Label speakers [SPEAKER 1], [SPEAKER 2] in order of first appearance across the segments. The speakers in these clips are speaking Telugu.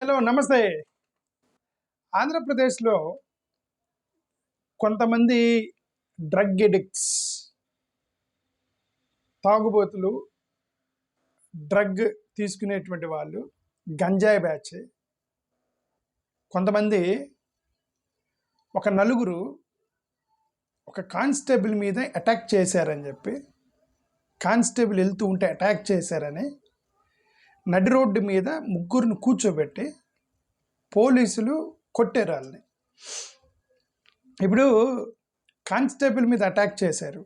[SPEAKER 1] హలో నమస్తే. ఆంధ్రప్రదేశ్‌లో కొంతమంది డ్రగ్ ఎడిక్ట్స్, తాగుబోతులు, డ్రగ్ తీసుకునేటువంటి వాళ్ళు, గంజాయి బ్యాచ్. కొంతమంది ఒక నలుగురు ఒక కానిస్టేబుల్ మీద అటాక్ చేశారని చెప్పి, కానిస్టేబుల్ వెళ్తూ ఉంటే అటాక్ చేశారని నడి రోడ్డు మీద ముగ్గురిని కూర్చోబెట్టి పోలీసులు కొట్టారు వాళ్ళని. ఇప్పుడు కానిస్టేబుల్ మీద అటాక్ చేశారు.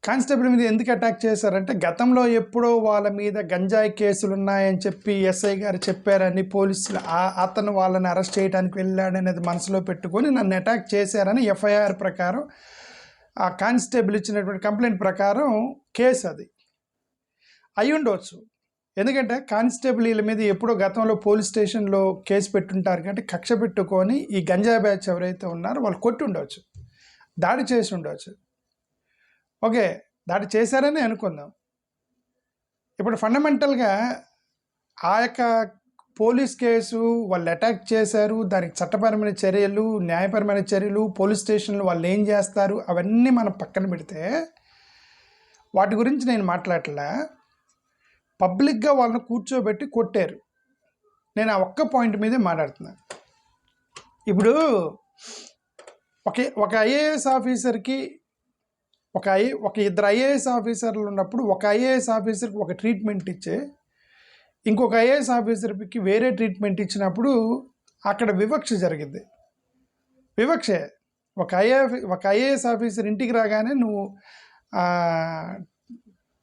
[SPEAKER 1] కానిస్టేబుల్ మీద ఎందుకు అటాక్ చేశారంటే గతంలో ఎప్పుడో వాళ్ళ మీద గంజాయి కేసులు ఉన్నాయని చెప్పి ఎస్ఐ గారు చెప్పారని పోలీసులు అతను వాళ్ళని అరెస్ట్ చేయడానికి వెళ్ళాడనేది మనసులో పెట్టుకొని నన్ను అటాక్ చేశారని ఎఫ్ఐఆర్ ప్రకారం ఆ కానిస్టేబుల్ ఇచ్చినటువంటి కంప్లైంట్ ప్రకారం కేసు అది అయి ఉండవచ్చు. ఎందుకంటే కానిస్టేబుల్ వీళ్ళ మీద ఎప్పుడో గతంలో పోలీస్ స్టేషన్లో కేసు పెట్టుంటారు కాబట్టి కక్ష పెట్టుకొని ఈ గంజాయి బ్యాచ్ ఎవరైతే ఉన్నారో వాళ్ళు కొట్టి ఉండవచ్చు, దాడి చేసి ఉండవచ్చు. ఓకే, దాడి చేశారని అనుకుందాం. ఇప్పుడు ఫండమెంటల్గా ఆ యొక్క పోలీస్ కేసు వాళ్ళు అటాక్ చేశారు, దానికి చట్టపరమైన చర్యలు, న్యాయపరమైన చర్యలు, పోలీస్ స్టేషన్లు వాళ్ళు ఏం చేస్తారు అవన్నీ మనం పక్కన పెడితే వాటి గురించి నేను మాట్లాడలే. పబ్లిక్గా వాళ్ళని కూర్చోబెట్టి కొట్టారు. నేను ఆ ఒక్క పాయింట్ మీదే మాట్లాడుతున్నాను. ఇప్పుడు ఒక ఐఏఎస్ ఆఫీసర్కి ఒక ఇద్దరు ఐఏఎస్ ఆఫీసర్లు ఉన్నప్పుడు ఒక ఐఏఎస్ ఆఫీసర్కి ఒక ట్రీట్మెంట్ ఇచ్చే ఇంకొక ఐఏఎస్ ఆఫీసర్కి వేరే ట్రీట్మెంట్ ఇచ్చినప్పుడు అక్కడ వివక్ష జరిగింది. వివక్షే. ఒక ఐఏఎస్ ఆఫీసర్ ఇంటికి రాగానే నువ్వు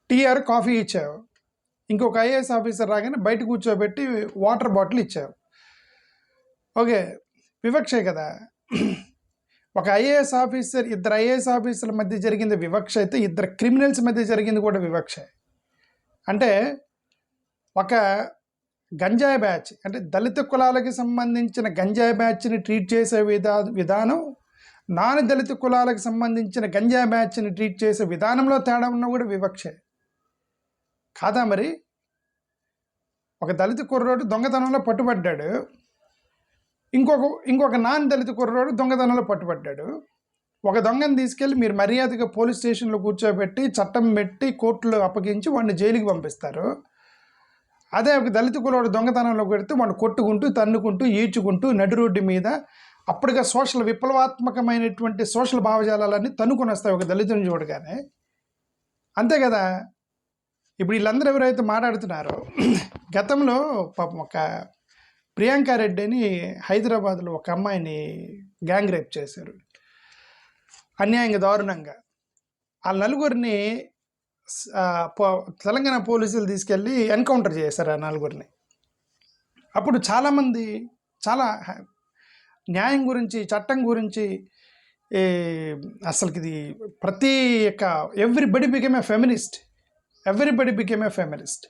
[SPEAKER 1] టీ ఆర్ కాఫీ ఇచ్చావు, ఇంకొక ఐఏఎస్ ఆఫీసర్ రాగానే బయట కూర్చోబెట్టి వాటర్ బాటిల్ ఇచ్చావు. ఓకే, వివక్షే కదా. ఒక ఐఏఎస్ ఆఫీసర్, ఇద్దరు ఐఏఎస్ ఆఫీసర్ల మధ్య జరిగింది వివక్ష అయితే ఇద్దరు క్రిమినల్స్ మధ్య జరిగింది కూడా వివక్ష. అంటే ఒక గంజాయి బ్యాచ్, అంటే దళిత కులాలకి సంబంధించిన గంజాయి బ్యాచ్ని ట్రీట్ చేసే విధానం నాన్ దళిత కులాలకు సంబంధించిన గంజాయి బ్యాచ్ని ట్రీట్ చేసే విధానంలో తేడా ఉన్నా కూడా వివక్షే కాదా? మరి ఒక దళిత కుర్రోడు దొంగతనంలో పట్టుబడ్డాడు, ఇంకొక నాన్ దళిత కుర్రోడు దొంగతనంలో పట్టుబడ్డాడు. ఒక దొంగను తీసుకెళ్ళి మీరు మర్యాదగా పోలీస్ స్టేషన్లో కూర్చోబెట్టి చట్టం పెట్టి కోర్టులో అప్పగించి వాడిని జైలుకి పంపిస్తారు. అదే ఒక దళిత కుర్రోడు దొంగతనంలో పెడితే వాడిని కొట్టుకుంటూ, తన్నుకుంటూ, ఈడ్చుకుంటూ నడి రోడ్డు మీద అప్పటిగా విప్లవాత్మకమైనటువంటి సోషల్ భావజాలన్నీ తన్నుకొని వస్తాయి ఒక దళితుని చూడగానే. అంతే కదా. ఇప్పుడు వీళ్ళందరూ ఎవరైతే మాట్లాడుతున్నారో, గతంలో పాపం ఒక ప్రియాంక రెడ్డి అని హైదరాబాద్లో ఒక అమ్మాయిని గ్యాంగ్ రేప్ చేశారు అన్యాయంగా, దారుణంగా. ఆ నలుగురిని తెలంగాణ పోలీసులు తీసుకెళ్ళి ఎన్కౌంటర్ చేశారు ఆ నలుగురిని. అప్పుడు చాలామంది చాలా న్యాయం గురించి, చట్టం గురించి, అసలుకి ఇది ప్రతి ఒక్క ఎవ్రీబడి బికేమ్ ఏ ఫెమినిస్ట్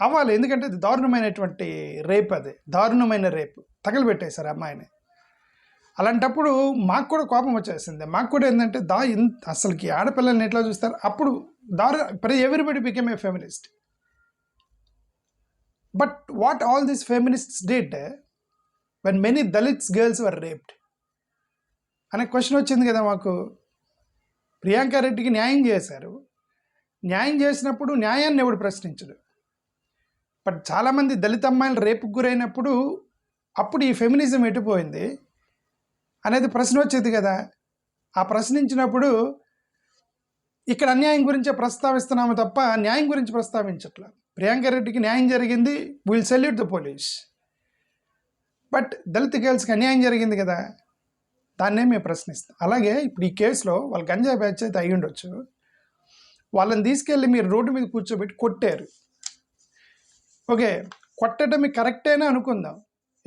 [SPEAKER 1] అవ్వాలి. ఎందుకంటే అది దారుణమైనటువంటి రేప్, అది దారుణమైన రేపు. తగలబెట్టేశారు అమ్మాయిని. అలాంటప్పుడు మాకు కూడా కోపం వచ్చేసింది. మాకు కూడా ఏంటంటే అసలుకి ఆడపిల్లల్ని ఎట్లా చూస్తారు. అప్పుడు everybody became a feminist. But what all these feminists did when many Dalits girls were raped అనే క్వశ్చన్ వచ్చింది కదా మాకు. ప్రియాంక రెడ్డికి న్యాయం చేశారు. న్యాయం చేసినప్పుడు న్యాయాన్ని ఎవడు ప్రశ్నించడు. బట్ చాలామంది దళిత అమ్మాయిలు రేపుకు గురైనప్పుడు అప్పుడు ఈ ఫెమినిజం ఎటుపోయింది అనేది ప్రశ్న వచ్చేది కదా. ఆ ప్రశ్నించినప్పుడు ఇక్కడ అన్యాయం గురించే ప్రస్తావిస్తున్నాము తప్ప న్యాయం గురించి ప్రస్తావించట్లా. ప్రియాంక రెడ్డికి న్యాయం జరిగింది, will salute the police. But Dalit గర్ల్స్కి అన్యాయం జరిగింది కదా, దాన్నే మేము ప్రశ్నిస్తాం. అలాగే ఇప్పుడు ఈ కేసులో వాళ్ళు గంజాయి బ్యాచ్ అయితే అయ్యి ఉండొచ్చు. వాళ్ళని తీసుకెళ్ళి మీరు రోడ్డు మీద కూర్చోబెట్టి కొట్టారు. ఓకే, కొట్టడం మీకు కరెక్టేనా అనుకుందాం.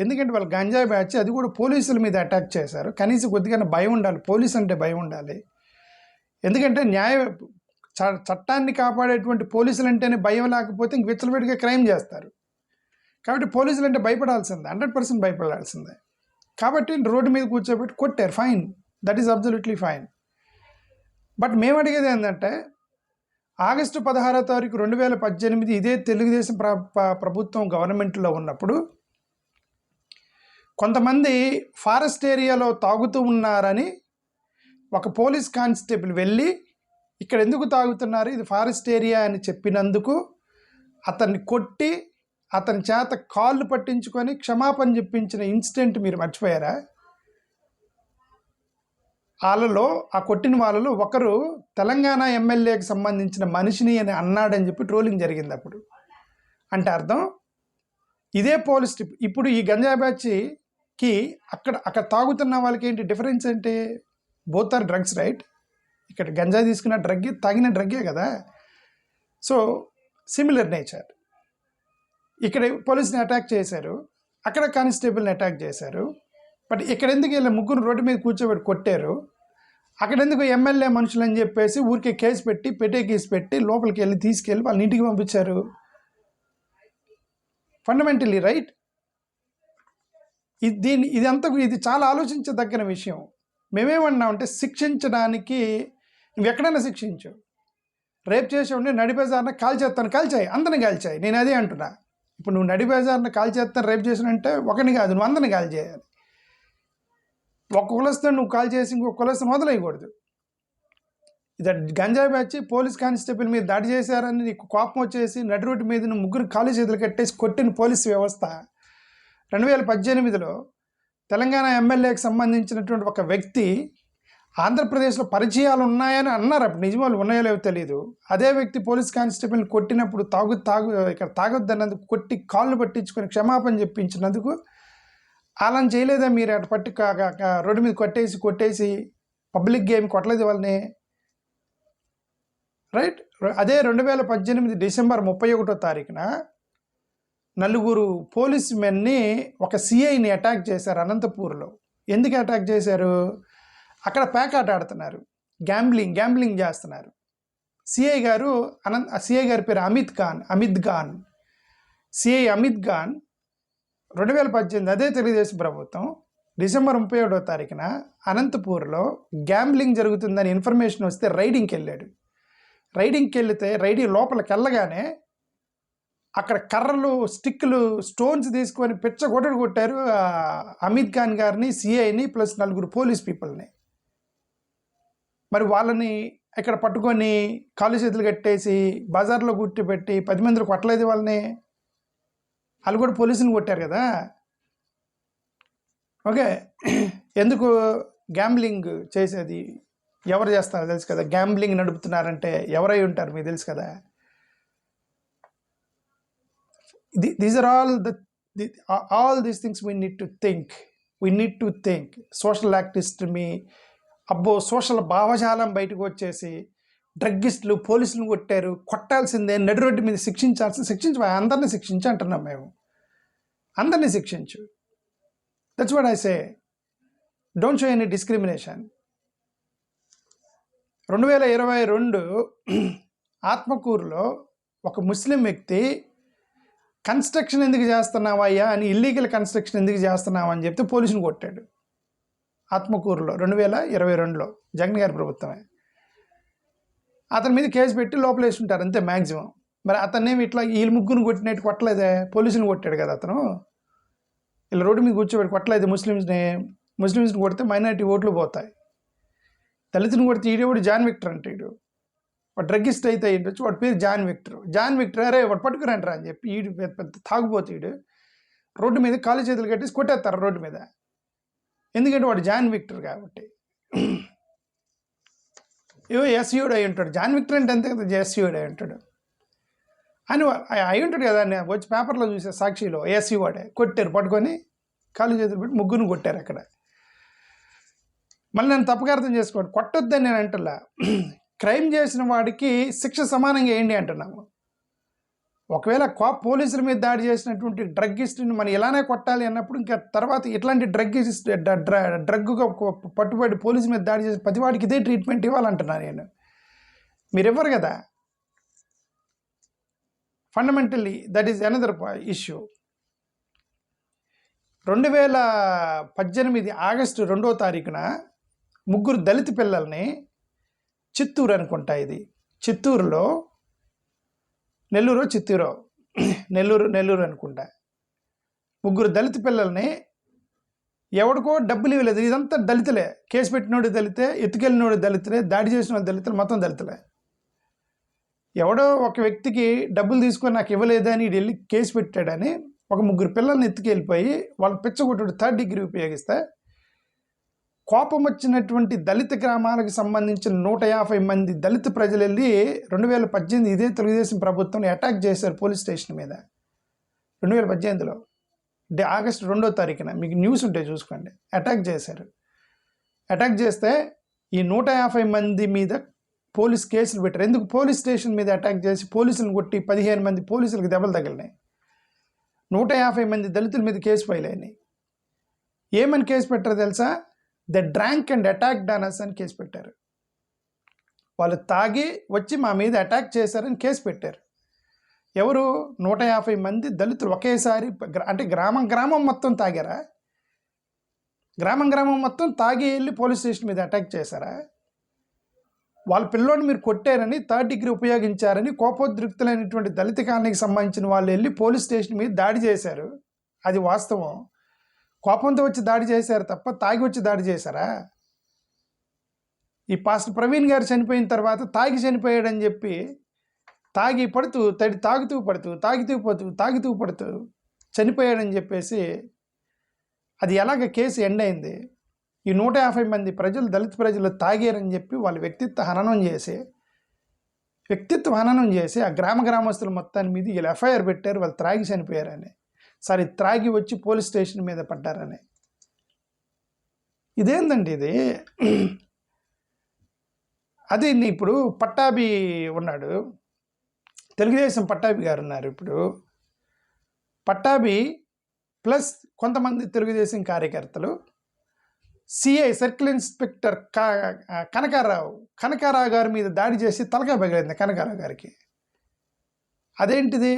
[SPEAKER 1] ఎందుకంటే వాళ్ళు గంజాయి బ్యాచ్, అది కూడా పోలీసుల మీద అటాక్ చేశారు. కనీసం కొద్దిగా భయం ఉండాలి, పోలీస్ అంటే భయం ఉండాలి. ఎందుకంటే చట్టాన్ని కాపాడేటువంటి పోలీసులు అంటేనే భయం లేకపోతే ఇంక విచ్చలవిడిగా క్రైమ్ చేస్తారు. కాబట్టి పోలీసులు అంటే భయపడాల్సిందే, 100% భయపడాల్సిందే. కాబట్టి రోడ్డు మీద కూర్చోబెట్టి కొట్టారు, fine, that is absolutely fine. But మేము అడిగేది ఏంటంటే ఆగస్టు 16వ తారీఖు 2018 ఇదే తెలుగుదేశం ప్రభుత్వం గవర్నమెంట్లో ఉన్నప్పుడు కొంతమంది ఫారెస్ట్ ఏరియాలో తాగుతూ ఉన్నారని ఒక పోలీస్ కానిస్టేబుల్ వెళ్ళి ఇక్కడ ఎందుకు తాగుతున్నారు, ఇది ఫారెస్ట్ ఏరియా అని చెప్పినందుకు అతన్ని కొట్టి అతని చేత కాళ్ళు పట్టించుకొని క్షమాపణ చెప్పించిన ఇన్సిడెంట్ మీరు మర్చిపోయారా? వాళ్ళలో ఆ కొట్టిన వాళ్ళలో ఒకరు తెలంగాణ ఎమ్మెల్యేకి సంబంధించిన మనిషిని అని అన్నాడని చెప్పి ట్రోలింగ్ జరిగింది అప్పుడు. అంటే అర్థం ఇదే పోలీస్ ఇప్పుడు ఈ గంజా బ్యాచ్కి అక్కడ తాగుతున్న వాళ్ళకి ఏంటి డిఫరెన్స్ అంటే బోత్ ఆర్ డ్రగ్స్, రైట్? ఇక్కడ గంజా తీసుకున్న డ్రగ్ తాగిన డ్రగ్గే కదా. So similar nature. ఇక్కడ పోలీస్ని అటాక్ చేశారు, అక్కడ కానిస్టేబుల్ని అటాక్ చేశారు. బట్ ఇక్కడ ఎందుకు వీళ్ళ ముగ్గురు రోడ్డు మీద కూర్చోబెట్టి కొట్టారు, అక్కడ ఎందుకు ఎమ్మెల్యే మనుషులు అని చెప్పేసి ఊరికే కేసు పెట్టి కేసు పెట్టి లోపలికి వెళ్ళి తీసుకెళ్ళి వాళ్ళని ఇంటికి పంపించారు? Fundamentally right. ఇది చాలా ఆలోచించదగిన విషయం. మేమేమన్నామంటే శిక్షించడానికి నువ్వు ఎక్కడైనా శిక్షించు. రేప్ చేసేవాడిని నడి బజార్న కాల్చేస్తాను, కాల్చాయి, అందరిని కాల్చాయి. నేను అదే అంటున్నా. ఇప్పుడు నువ్వు నడి బజార్న కాల్చేస్తాను రేప్ చేసినంటే ఒకరిని కాదు, నువ్వు అందరిని కాల్ చేయాలి. ఒక కులస్తాను నువ్వు కాల్ చేసి ఇంకొక కులస్తాను వదిలేయకూడదు. ఇది గంజా బ్యాచ్ పోలీస్ కానిస్టేబుల్ మీద దాడి చేశారని నీకు కోపం వచ్చేసి నడి రోడ్డు మీద నువ్వు ముగ్గురు కాలు చేతులు కట్టేసి కొట్టిన పోలీసు వ్యవస్థ 2018లో తెలంగాణ ఎమ్మెల్యేకి సంబంధించినటువంటి ఒక వ్యక్తి ఆంధ్రప్రదేశ్లో పరిచయాలు ఉన్నాయని అన్నారు. అప్పుడు నిజమాలు ఉన్నాయో లేవో తెలియదు. అదే వ్యక్తి పోలీస్ కానిస్టేబుల్ని కొట్టినప్పుడు ఇక్కడ తాగొద్దన్నందుకు కొట్టి కాళ్ళు పట్టించుకొని క్షమాపణ చెప్పించినందుకు అలా చేయలేదా మీరు? అటు పట్టి రోడ్డు మీద కొట్టేసి పబ్లిక్ గేమ్ కొట్టలేదు వాళ్ళని, రైట్? అదే 2018 డిసెంబర్ 31వ తారీఖున నలుగురు పోలీస్ మెన్ని ఒక సిఐని అటాక్ చేశారు అనంతపూర్లో. ఎందుకు అటాక్ చేశారు? అక్కడ పేకాట ఆడుతున్నారు, గ్యాంబ్లింగ్ చేస్తున్నారు. సిఐ గారి పేరు అమిత్ ఖాన్. సిఐ అమిత్ ఖాన్ 2018 అదే తెలుగుదేశం ప్రభుత్వం డిసెంబర్ 31వ తారీఖున అనంతపూర్లో గ్యాంబ్లింగ్ జరుగుతుందని ఇన్ఫర్మేషన్ వస్తే రైడింగ్కి వెళ్ళాడు. రైడింగ్కి వెళితే రైడింగ్ లోపలికి వెళ్ళగానే అక్కడ కర్రలు, స్టిక్లు, స్టోన్స్ తీసుకొని కొట్టారు అమిత్ ఖాన్ గారిని, సిఐని ప్లస్ నలుగురు పోలీస్ పీపుల్ని. మరి వాళ్ళని ఇక్కడ పట్టుకొని కాళ్ళు చేతులు కట్టేసి బజార్లో కూర్చోబెట్టి 10 మందిని కొట్టలేదు వాళ్ళని. వాళ్ళు కూడా పోలీసుని కొట్టారు కదా. ఓకే, ఎందుకు గ్యాంబ్లింగ్ చేసేది ఎవరు చేస్తారో తెలుసు కదా. గ్యాంబ్లింగ్ నడుపుతున్నారంటే ఎవరై ఉంటారు మీకు తెలుసు కదా. These are all these things we need to think. Social activist social భావజాలం బయటకు వచ్చేసి డ్రగ్గిస్టులు పోలీసులను కొట్టారు, కొట్టాల్సిందే, నడి రోడ్డు మీద అందరినీ శిక్షించి అంటున్నాం మేము. అందరినీ శిక్షించు. That's what I say. Don't show any discrimination. 2022 ఆత్మకూరులో ఒక ముస్లిం వ్యక్తి కన్స్ట్రక్షన్ ఎందుకు చేస్తున్నావా అయ్యా అని, ఇల్లీగల్ కన్స్ట్రక్షన్ ఎందుకు చేస్తున్నావా అని చెప్తే పోలీసుని కొట్టాడు. ఆత్మకూరులో 2022లో జగన్ గారి ప్రభుత్వమే. అతని మీద కేసు పెట్టి లోపల వేసుకుంటారు అంతే మ్యాక్సిమం. మరి అతన్నేమి ఇట్లా వీళ్ళు ముగ్గురు కొట్టినట్టు కొట్టలేదే, పోలీసుని కొట్టాడు కదా అతను. వీళ్ళు రోడ్డు మీద కూర్చోబెట్టి కొట్టలేదు. ముస్లిమ్స్ని కొడితే మైనారిటీ ఓట్లు పోతాయి. దళితుని కొడితే ఈడేవాడు జాన్ విక్టర్ అంటాడు. వాడు డ్రగ్గిస్ట్ అయితే అయ్యిండొచ్చు, వాడి పేరు జాన్ విక్టర్. అరే వాడు పట్టుకురంటారా అని చెప్పి ఈడు పెద్ద తాగుపోతాడు. రోడ్డు మీద కాలు చేతులు కట్టేసి కొట్టేస్తారు రోడ్డు మీద. ఎందుకంటే వాడు జాన్ విక్టర్ కాబట్టి. ఎస్యూడ్ అయి ఉంటాడు. జాన్ విక్టర్ అంటే అంతే కదా, ఎస్యూడ్ అయి ఉంటాడు అని అయి ఉంటాడు కదా. వచ్చి పేపర్లో చూసే సాక్షిలో ఎస్యూడే కొట్టారు, పట్టుకొని కాలు చేతులు పెట్టి ముగ్గురిని కొట్టారు అక్కడ. మళ్ళీ నన్ను తప్పుగా అర్థం చేసుకోండి, కొట్టొద్దని నేను అంటలా. క్రైమ్ చేసిన వాడికి శిక్ష సమానంగా వేయండి అంటున్నాము. ఒకవేళ పోలీసుల మీద దాడి చేసినటువంటి డ్రగ్గిస్ట్ని మనం ఇలానే కొట్టాలి అన్నప్పుడు ఇంకా తర్వాత ఇట్లాంటి డ్రగ్గా పట్టుబడి పోలీసు మీద దాడి చేసి ప్రతివాడికి ఇదే ట్రీట్మెంట్ ఇవ్వాలంటున్నాను నేను. మీరు ఇవ్వరు కదా. Fundamentally that is another issue. 2018 August 2వ తారీఖున ముగ్గురు దళిత పిల్లల్ని చిత్తూరు అనుకుంటా, ఇది చిత్తూరులో నెల్లూరు చిత్తూరు నెల్లూరు అనుకుంటా, ముగ్గురు దళిత పిల్లల్ని ఎవడికో డబ్బులు ఇవ్వలేదు. ఇదంతా దళితులే, కేసు పెట్టినోడు దళితే, ఎత్తుకెళ్ళినోడు దళితులే, దాడి చేసిన వాళ్ళు దళితులు, మొత్తం దళితులే. ఎవడో ఒక వ్యక్తికి డబ్బులు తీసుకొని నాకు ఇవ్వలేదని వెళ్ళి కేసు పెట్టాడని ఒక ముగ్గురు పిల్లల్ని ఎత్తుకెళ్ళిపోయి వాళ్ళ పిచ్చగొట్టుడు 3rd డిగ్రీ ఉపయోగిస్తే కోపం వచ్చినటువంటి దళిత గ్రామాలకు సంబంధించిన 150 మంది దళిత ప్రజలు వెళ్ళి 2018 ఇదే తెలుగుదేశం ప్రభుత్వం అటాక్ చేశారు పోలీస్ స్టేషన్ మీద. 2018లో ఆగస్టు 2వ తారీఖున మీకు న్యూస్ ఉంటే చూసుకోండి. అటాక్ చేశారు. అటాక్ చేస్తే ఈ 150 మంది మీద పోలీస్ కేసులు పెట్టారు. ఎందుకు? పోలీస్ స్టేషన్ మీద అటాక్ చేసి పోలీసులను కొట్టి 15 మంది పోలీసులకు దెబ్బలు తగిలినాయి. 150 మంది దళితుల మీద కేసు ఫైల్ అయినాయి. ఏమని కేసు పెట్టారు తెలుసా? ద డ్రాంక్ అండ్ అటాక్ డానర్స్ అని కేసు పెట్టారు. వాళ్ళు తాగి వచ్చి మా మీద అటాక్ చేశారని కేసు పెట్టారు. ఎవరు? 150 మంది దళితులు ఒకేసారి, అంటే గ్రామం మొత్తం తాగారా? గ్రామం మొత్తం తాగి వెళ్ళి పోలీస్ స్టేషన్ మీద అటాక్ చేశారా? వాళ్ళ పిల్లోని మీరు కొట్టారని 3rd డిగ్రీ ఉపయోగించారని కోపోద్రిక్తులైనటువంటి దళిత కాలనీకి సంబంధించిన వాళ్ళు వెళ్ళి పోలీస్ స్టేషన్ మీద దాడి చేశారు. అది వాస్తవం. కోపంతో వచ్చి దాడి చేశారు తప్ప తాగి వచ్చి దాడి చేశారా? ఈ పాస్టర్ ప్రవీణ్ గారు చనిపోయిన తర్వాత తాగి చనిపోయాడని చెప్పి తాగి పడుతూ తాగుతూ పడుతూ చనిపోయాడని చెప్పేసి అది ఎలాగ కేసు ఎండ్ అయింది? ఈ 150 మంది ప్రజలు, దళిత ప్రజలు తాగారని చెప్పి వాళ్ళ వ్యక్తిత్వ హననం చేసి ఆ గ్రామస్తుల మొత్తాన్ని మీద వీళ్ళు ఎఫ్ఐఆర్ పెట్టారు. వాళ్ళు త్రాగి చనిపోయారని, త్రాగి వచ్చి పోలీస్ స్టేషన్ మీద పడ్డారని. ఇదేందండి ఇది? అది ఇప్పుడు పట్టాభి ఉన్నాడు, తెలుగుదేశం పట్టాభి గారు ఉన్నారు. ఇప్పుడు పట్టాభి ప్లస్ కొంతమంది తెలుగుదేశం కార్యకర్తలు సిఐ సర్కిల్ ఇన్స్పెక్టర్ కనకారావు గారి మీద దాడి చేసి తలకాయ పగిలింది కనకారావు గారికి. అదేంటిది?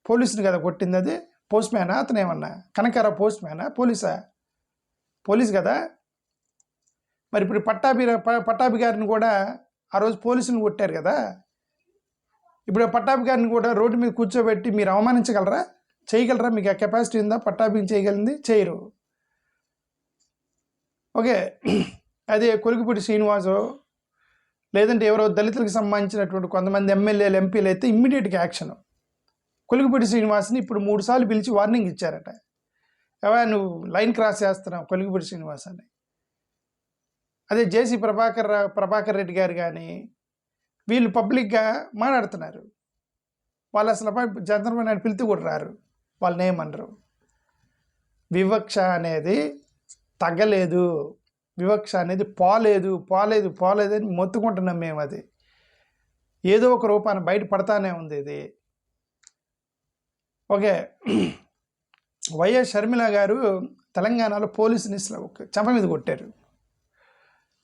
[SPEAKER 1] పోలీసుని కదా కొట్టింది. అది పోస్ట్ మ్యానా? అతను ఏమన్నా కనకారావు పోస్ట్ మ్యానా? పోలీస్ కదా. మరి ఇప్పుడు పట్టాభి గారిని కూడా ఆ రోజు పోలీసుని కొట్టారు కదా. ఇప్పుడు పట్టాభి గారిని కూడా రోడ్డు మీద కూర్చోబెట్టి మీరు అవమానించగలరా? చేయగలరా? మీకు ఆ కెపాసిటీ ఉందా? పట్టాభిని చేయగలిగింది? చేయరు. ఓకే, అదే కొలికిపూడి శ్రీనివాసో లేదంటే ఎవరో దళితులకు సంబంధించినటువంటి కొంతమంది ఎమ్మెల్యేలు, ఎంపీలు అయితే ఇమ్మీడియట్గా యాక్షన్. కొలికిపూడి శ్రీనివాస్ని ఇప్పుడు 3 సార్లు పిలిచి వార్నింగ్ ఇచ్చారట. నువ్వు లైన్ క్రాస్ చేస్తున్నావు కొలికిపూడి శ్రీనివాస్ అని. అదే జేసీ ప్రభాకర్ రెడ్డి గారు కానీ వీళ్ళు పబ్లిక్గా మాట్లాడుతున్నారు. వాళ్ళు అసలు చంద్రబాబు నాయుడు పిలిచి కూడా రారు, వాళ్ళని ఏమనరు. వివక్ష అనేది తగ్గలేదు, వివక్ష అనేది పోలేదు అని మొత్తుకుంటున్నాం మేము. అది ఏదో ఒక రూపాన్ని బయట పడతానే ఉంది ఇది. ఓకే, వైఎస్ షర్మిల గారు తెలంగాణలో పోలీసుని చెంప మీద కొట్టారు.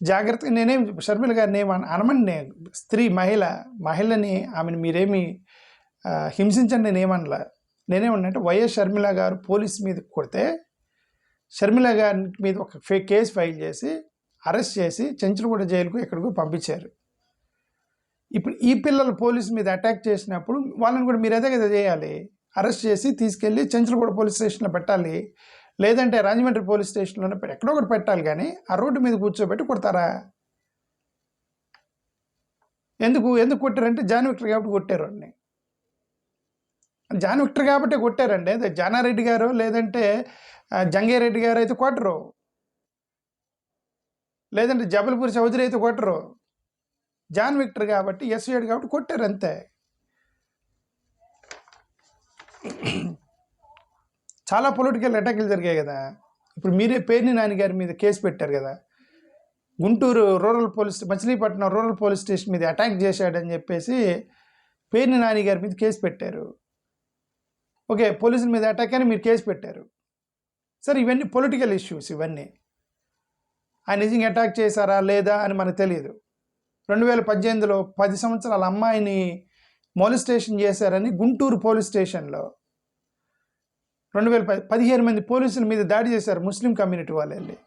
[SPEAKER 1] జాగ్రత్తగా నేనేం షర్మిల గారిని అనమని, స్త్రీ మహిళని ఆమెను మీరేమి హింసించండి నేనేమనలా. నేనేమన్నంటే వైఎస్ షర్మిల గారు పోలీస్ మీద కొడితే షర్మిల గారి మీద ఒక కేసు ఫైల్ చేసి అరెస్ట్ చేసి చెంచులగూడ జైలుకు ఎక్కడికో పంపించారు. ఇప్పుడు ఈ పిల్లలు పోలీసు మీద అటాక్ చేసినప్పుడు వాళ్ళని కూడా మీరు అదే కదా చేయాలి, అరెస్ట్ చేసి తీసుకెళ్ళి చెంచులగూడ పోలీస్ స్టేషన్లో పెట్టాలి, లేదంటే రాజమండ్రి పోలీస్ స్టేషన్లోనే ఎక్కడో ఒకటి పెట్టాలి. కానీ ఆ రోడ్డు మీద కూర్చోబెట్టి కొడతారా? ఎందుకు కొట్టారంటే జాన్ విక్టర్ కాబట్టి కొట్టారు అండి. జాన్ విక్టర్ కాబట్టి కొట్టారండి. అదే జానారెడ్డి గారు లేదంటే జంగారెడ్డి గారు అయితే కొట్టరు, లేదంటే జబల్పూర్ చౌదరి అయితే కొట్టరు. జాన్ విక్టర్ కాబట్టి ఎస్ఐడ్ కాబట్టి కొట్టారు అంతే. చాలా పొలిటికల్ అటాక్లు జరిగాయి కదా. ఇప్పుడు మీరే పేర్ని నాని గారి మీద కేసు పెట్టారు కదా. Guntur Machilipatnam rural police station మీద అటాక్ చేశాడని చెప్పేసి పేర్ని నాని గారి మీద కేసు పెట్టారు. ఓకే, పోలీసుల మీద అటాక్ అని మీరు కేసు పెట్టారు. సరే, ఇవన్నీ పొలిటికల్ ఇష్యూస్. ఇవన్నీ ఆయన నిజంగా అటాక్ చేశారా లేదా అని మనకు తెలియదు. 2018లో 10 సంవత్సరాల అమ్మాయిని మొలిస్టేషన్ చేశారని గుంటూరు పోలీస్ స్టేషన్లో 15 మంది పోలీసుల మీద దాడి చేశారు. ముస్లిం కమ్యూనిటీ వాళ్ళు వెళ్ళి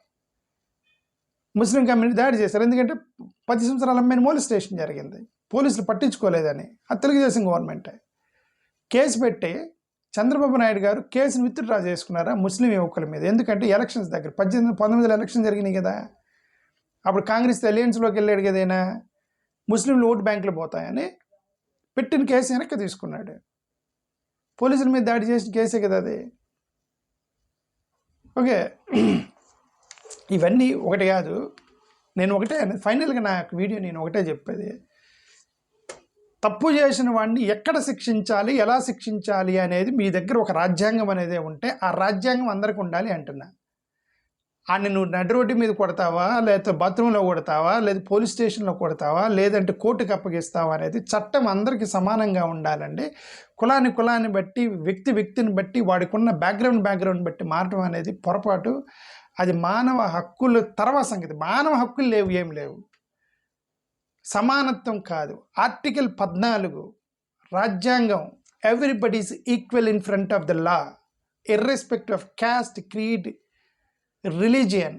[SPEAKER 1] దాడి చేశారు. ఎందుకంటే 10 సంవత్సరాల అమ్మాయిని మొలిస్టేషన్ జరిగింది, పోలీసులు పట్టించుకోలేదని. అది తెలుగుదేశం గవర్నమెంటే. కేసు పెట్టి చంద్రబాబు నాయుడు గారు కేసును విత్డ్రా చేసుకున్నారా ముస్లిం యువకుల మీద. ఎందుకంటే ఎలక్షన్స్ దగ్గర 19 ఎలక్షన్ జరిగినాయి కదా, అప్పుడు కాంగ్రెస్ అలయన్స్లోకి వెళ్ళాడు కదా ఆయన, ముస్లింలు ఓటు బ్యాంకులు పోతాయని పెట్టిన కేసు వెనక్కి తీసుకున్నాడు. పోలీసుల మీద దాడి చేసిన కేసే కదా అది. ఓకే, ఇవన్నీ ఒకటి కాదు. నేను ఒకటే ఫైనల్గా నా వీడియో నేను ఒకటే చెప్పేది, తప్పు చేసిన వాడిని ఎక్కడ శిక్షించాలి, ఎలా శిక్షించాలి అనేది మీ దగ్గర ఒక రాజ్యాంగం అనేది ఉంటే ఆ రాజ్యాంగం అందరికి ఉండాలి అంటున్నా. ఆయన నువ్వు నడి రోడ్డు మీద కొడతావా, లేకపోతే బాత్రూంలో కొడతావా, లేదా పోలీస్ స్టేషన్లో కొడతావా, లేదంటే కోర్టుకు అప్పగిస్తావా అనేది చట్టం అందరికీ సమానంగా ఉండాలండి. కులాన్ని బట్టి వ్యక్తిని బట్టి వాడికున్న బ్యాక్గ్రౌండ్ బట్టి మారటం అనేది పొరపాటు. అది మానవ హక్కులు తర్వాత సంగతి. మానవ హక్కులు లేవు, ఏం లేవు, సమానత్వం కాదు. ఆర్టికల్ 14 రాజ్యాంగం, everybody is equal in front of the law irrespective of caste, creed, religion,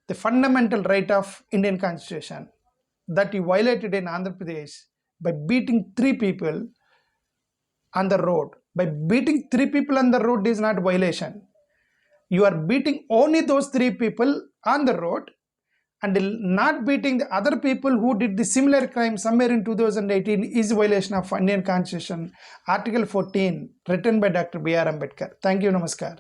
[SPEAKER 1] the fundamental right of Indian Constitution that you violated in Andhra Pradesh by beating 3 people on the road. By beating 3 people on the road is not violation. You are beating only those 3 people on the road and not beating the other people who did the similar crime somewhere in 2018 is violation of Indian Constitution, Article 14, written by Dr. B.R. Ambedkar. Thank you, namaskar.